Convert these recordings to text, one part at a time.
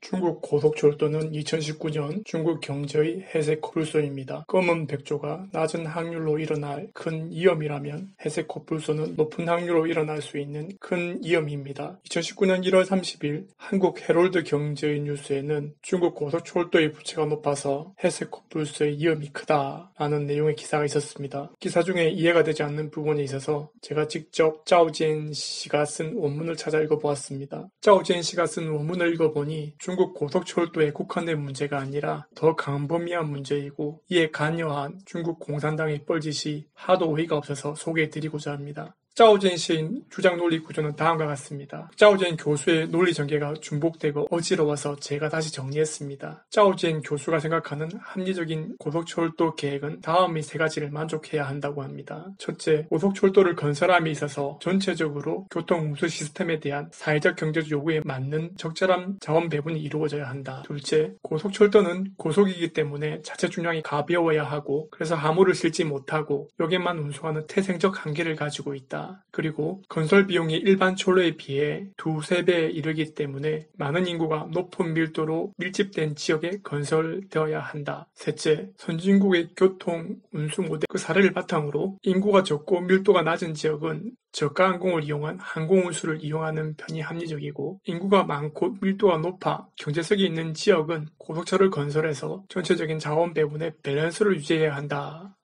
중국 고속철도는 2019년 중국 경제의 회색 코뿔소입니다. 검은 백조가 낮은 확률로 일어날 큰 위험이라면 회색 코뿔소는 높은 확률로 일어날 수 있는 큰 위험입니다. 2019년 1월 30일 한국 헤럴드 경제의 뉴스에는 중국 고속철도의 부채가 높아서 회색 코뿔소의 위험이 크다라는 내용의 기사가 있었습니다. 기사 중에 이해가 되지 않는 부분에 있어서 제가 직접 짜오지엔 씨가 쓴 원문을 찾아 읽어보았습니다. 짜오지엔 씨가 쓴 원문을 읽어보니 중국 고속철도에 국한된 문제가 아니라 더 광범위한 문제이고 이에 관여한 중국 공산당의 뻘짓이 하도 어이가 없어서 소개해드리고자 합니다. 짜오지엔 씨의 주장 논리 구조는 다음과 같습니다. 짜오지엔 교수의 논리 전개가 중복되고 어지러워서 제가 다시 정리했습니다. 짜오지엔 교수가 생각하는 합리적인 고속철도 계획은 다음의 세 가지를 만족해야 한다고 합니다. 첫째, 고속철도를 건설함에 있어서 전체적으로 교통운수 시스템에 대한 사회적 경제적 요구에 맞는 적절한 자원 배분이 이루어져야 한다. 둘째, 고속철도는 고속이기 때문에 자체 중량이 가벼워야 하고 그래서 화물을 실지 못하고 여기만 운송하는 태생적 한계를 가지고 있다. 그리고 건설 비용이 일반 철로에 비해 2~3배에 이르기 때문에 많은 인구가 높은 밀도로 밀집된 지역에 건설되어야 한다. 셋째, 선진국의 교통 운수 모델 그 사례를 바탕으로 인구가 적고 밀도가 낮은 지역은 저가 항공을 이용한 항공 운수를 이용하는 편이 합리적이고 인구가 많고 밀도가 높아 경제성이 있는 지역은 고속철을 건설해서 전체적인 자원 배분의 밸런스를 유지해야 한다.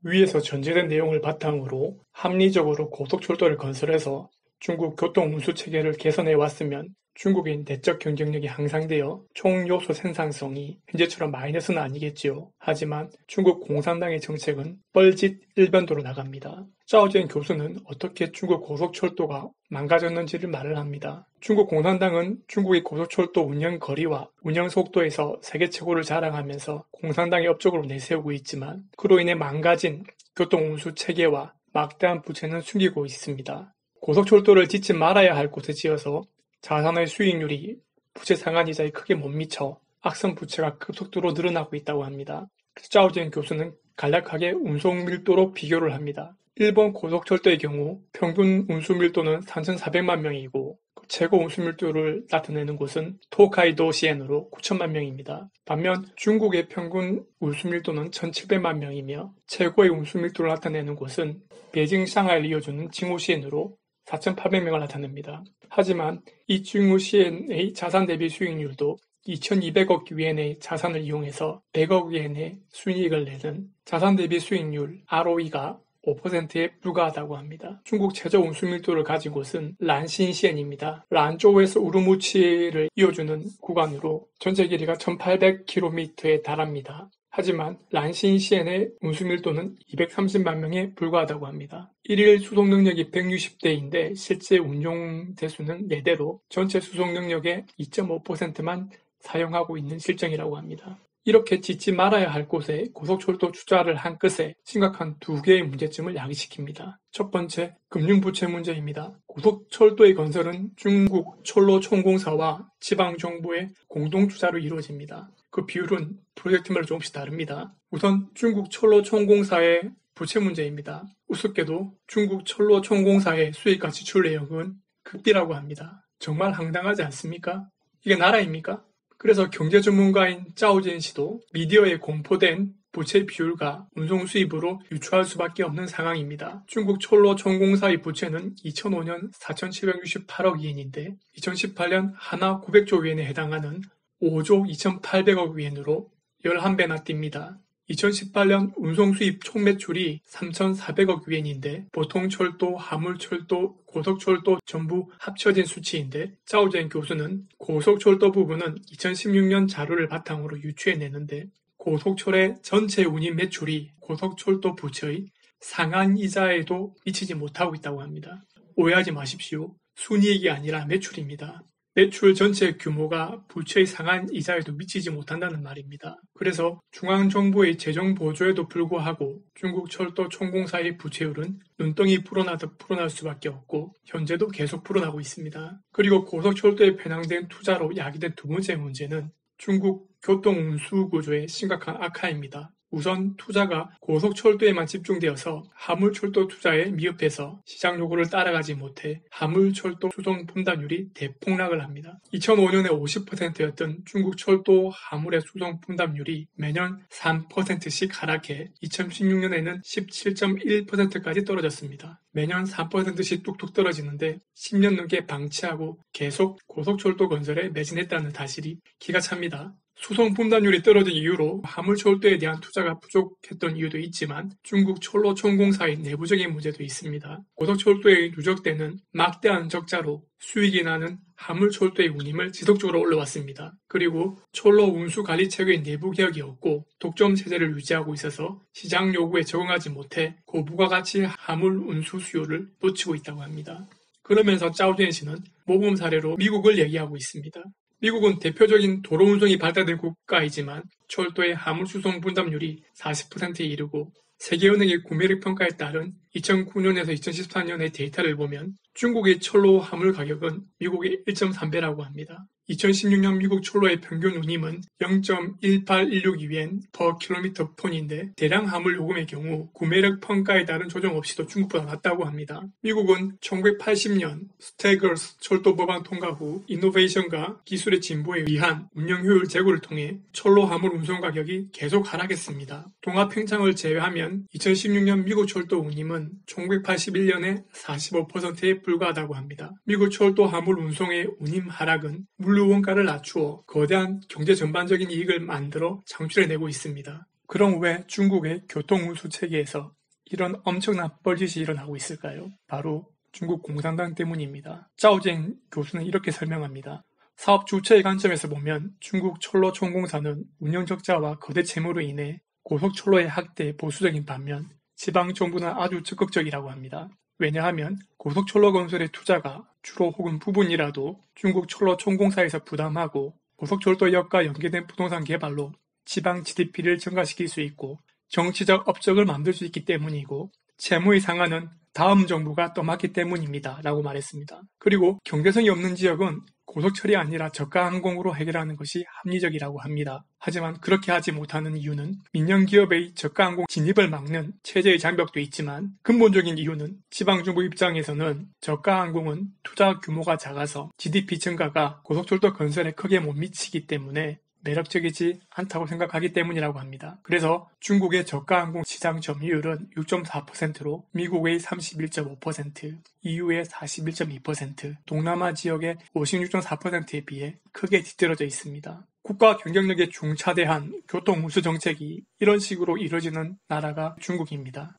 위에서 전제된 내용을 바탕으로 합리적으로 고속철도를 건설해서 중국 교통운수체계를 개선해 왔으면 중국의 내적 경쟁력이 향상되어 총요소 생산성이 현재처럼 마이너스는 아니겠지요. 하지만 중국 공산당의 정책은 뻘짓 일변도로 나갑니다. 짜오지엔 교수는 어떻게 중국 고속철도가 망가졌는지를 말을 합니다. 중국 공산당은 중국의 고속철도 운영 거리와 운영 속도에서 세계 최고를 자랑하면서 공산당의 업적으로 내세우고 있지만 그로 인해 망가진 교통운수 체계와 막대한 부채는 숨기고 있습니다. 고속철도를 짓지 말아야 할 곳에 지어서 자산의 수익률이 부채 상환이자에 크게 못 미쳐 악성 부채가 급속도로 늘어나고 있다고 합니다. 그래서 짜오지엔 교수는 간략하게 운송 밀도로 비교를 합니다. 일본 고속철도의 경우 평균 운수 밀도는 3,400만 명이고 최고 운수 밀도를 나타내는 곳은 토카이도 시엔으로 9천만 명입니다. 반면 중국의 평균 운수 밀도는 1,700만 명이며 최고의 운수 밀도를 나타내는 곳은 베이징, 상하이를 이어주는 징후시엔으로 4,800명을 나타냅니다. 하지만 이 징후시엔의 자산 대비 수익률도 2,200억 위엔의 자산을 이용해서 100억 위엔의 순이익을 내는 자산 대비 수익률 ROE가 5%에 불과하다고 합니다. 중국 최저 운수 밀도를 가진 곳은 란신시엔입니다. 란조우에서 우르무치를 이어주는 구간으로 전체 길이가 1,800km에 달합니다. 하지만 란신시엔의 운수 밀도는 230만 명에 불과하다고 합니다. 일일 수송 능력이 160대인데 실제 운용 대수는 4대로 전체 수송 능력의 2.5%만 사용하고 있는 실정이라고 합니다. 이렇게 짓지 말아야 할 곳에 고속철도 투자를 한 끝에 심각한 2개의 문제점을 야기시킵니다. 첫 번째, 금융부채 문제입니다. 고속철도의 건설은 중국 철로총공사와 지방정부의 공동투자로 이루어집니다. 그 비율은 프로젝트마다 조금씩 다릅니다. 우선 중국 철로총공사의 부채 문제입니다. 우습게도 중국 철로총공사의 수익과 지출 내역은 극비라고 합니다. 정말 황당하지 않습니까? 이게 나라입니까? 그래서 경제 전문가인 짜오지엔 씨도 미디어에 공포된 부채 비율과 운송 수입으로 유추할 수밖에 없는 상황입니다. 중국 철로총공사의 부채는 2005년 4,768억 위엔인데 2018년 하나 900조 위엔에 해당하는 5조 2,800억 위엔으로 11배나 뜁니다. 2018년 운송 수입 총 매출이 3,400억 위엔인데 보통 철도, 화물철도, 고속철도 전부 합쳐진 수치인데 짜오지엔 교수는 고속철도 부분은 2016년 자료를 바탕으로 유추해내는데 고속철의 전체 운임 매출이 고속철도 부채의 상한이자에도 미치지 못하고 있다고 합니다. 오해하지 마십시오. 순이익이 아니라 매출입니다. 매출 전체 규모가 부채의 상한 이자에도 미치지 못한다는 말입니다. 그래서 중앙정부의 재정 보조에도 불구하고 중국 철도 총공사의 부채율은 눈덩이 불어나듯 불어날 수밖에 없고 현재도 계속 불어나고 있습니다. 그리고 고속철도에 편향된 투자로 야기된 두 번째 문제는 중국 교통운수 구조의 심각한 악화입니다. 우선 투자가 고속철도에만 집중되어서 화물철도 투자에 미흡해서 시장 요구를 따라가지 못해 화물철도 수송 분담률이 대폭락을 합니다. 2005년에 50%였던 중국 철도 화물의 수송 분담률이 매년 3%씩 하락해 2016년에는 17.1%까지 떨어졌습니다. 매년 3%씩 뚝뚝 떨어지는데 10년 넘게 방치하고 계속 고속철도 건설에 매진했다는 사실이 기가 찹니다. 수송 분담률이 떨어진 이유로 화물철도에 대한 투자가 부족했던 이유도 있지만 중국 철로총공사의 내부적인 문제도 있습니다. 고속철도에 누적되는 막대한 적자로 수익이 나는 화물철도의 운임을 지속적으로 올려왔습니다. 그리고 철로 운수관리체계의 내부 개혁이 없고 독점 체제를 유지하고 있어서 시장 요구에 적응하지 못해 고부가가치 화물 운수 수요를 놓치고 있다고 합니다. 그러면서 짜오젠시는 모범 사례로 미국을 얘기하고 있습니다. 미국은 대표적인 도로 운송이 발달된 국가이지만 철도의 화물 수송 분담률이 40%에 이르고 세계은행의 구매력 평가에 따른 2009년에서 2014년의 데이터를 보면 중국의 철로 화물 가격은 미국의 1.3배라고 합니다. 2016년 미국 철로의 평균 운임은 0.18162엔 per 킬로미터 폰인데 대량 화물 요금의 경우 구매력 평가에 따른 조정 없이도 중국보다 낮다고 합니다. 미국은 1980년 스태거스 철도 법안 통과 후 이노베이션과 기술의 진보에 의한 운영 효율 제고를 통해 철로 화물 운송 가격이 계속 하락했습니다. 동합 팽창을 제외하면 2016년 미국 철도 운임은 1981년에 45%에 불과하다고 합니다. 미국 철도 화물 운송의 운임 하락은 물류 원가를 낮추어 거대한 경제 전반적인 이익을 만들어 창출해내고 있습니다. 그럼 왜 중국의 교통운수 체계에서 이런 엄청난 뻘짓이 일어나고 있을까요? 바로 중국 공산당 때문입니다. 짜오젠 교수는 이렇게 설명합니다. 사업 주체의 관점에서 보면 중국 철로총공사는 운영 적자와 거대 채무로 인해 고속철로의 확대에 보수적인 반면 지방정부는 아주 적극적이라고 합니다. 왜냐하면 고속철로 건설의 투자가 주로 혹은 부분이라도 중국 철로총공사에서 부담하고 고속철도역과 연계된 부동산 개발로 지방 GDP를 증가시킬 수 있고 정치적 업적을 만들 수 있기 때문이고 채무의 상한은 다음 정부가 떠맡기 때문입니다. 라고 말했습니다. 그리고 경제성이 없는 지역은 고속철이 아니라 저가 항공으로 해결하는 것이 합리적이라고 합니다. 하지만 그렇게 하지 못하는 이유는 민영기업의 저가 항공 진입을 막는 체제의 장벽도 있지만 근본적인 이유는 지방정부 입장에서는 저가 항공은 투자 규모가 작아서 GDP 증가가 고속철도 건설에 크게 못 미치기 때문에 매력적이지 않다고 생각하기 때문이라고 합니다. 그래서 중국의 저가 항공 시장 점유율은 6.4%로 미국의 31.5%, EU의 41.2%, 동남아 지역의 56.4%에 비해 크게 뒤떨어져 있습니다. 국가 경쟁력에 중차대한 교통운수 정책이 이런 식으로 이루어지는 나라가 중국입니다.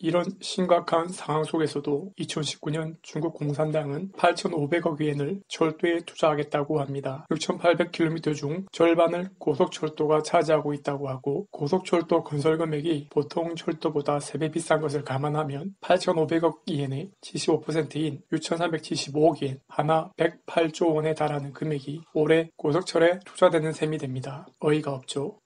이런 심각한 상황 속에서도 2019년 중국 공산당은 8,500억 위엔을 철도에 투자하겠다고 합니다. 6,800km 중 절반을 고속철도가 차지하고 있다고 하고 고속철도 건설 금액이 보통 철도보다 3배 비싼 것을 감안하면 8,500억 위엔의 75%인 6,375억 위엔, 하나 108조 원에 달하는 금액이 올해 고속철에 투자되는 셈이 됩니다. 어이가 없죠.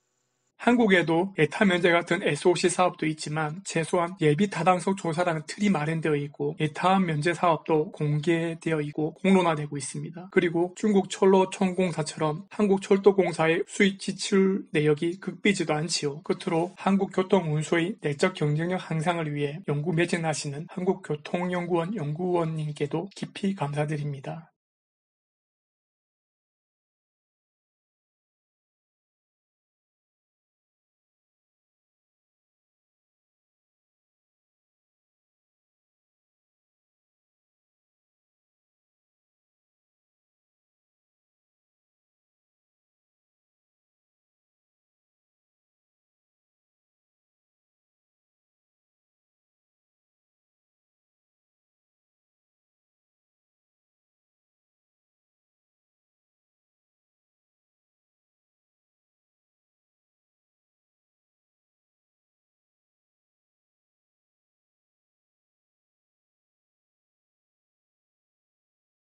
한국에도 예타 면제 같은 SOC 사업도 있지만 최소한 예비 타당성 조사라는 틀이 마련되어 있고 예타 면제 사업도 공개되어 있고 공론화되고 있습니다. 그리고 중국 철로총공사처럼 한국철도공사의 수익 지출 내역이 극비지도 않지요. 끝으로 한국교통운수의 내적 경쟁력 향상을 위해 연구 매진하시는 한국교통연구원 연구원님께도 깊이 감사드립니다.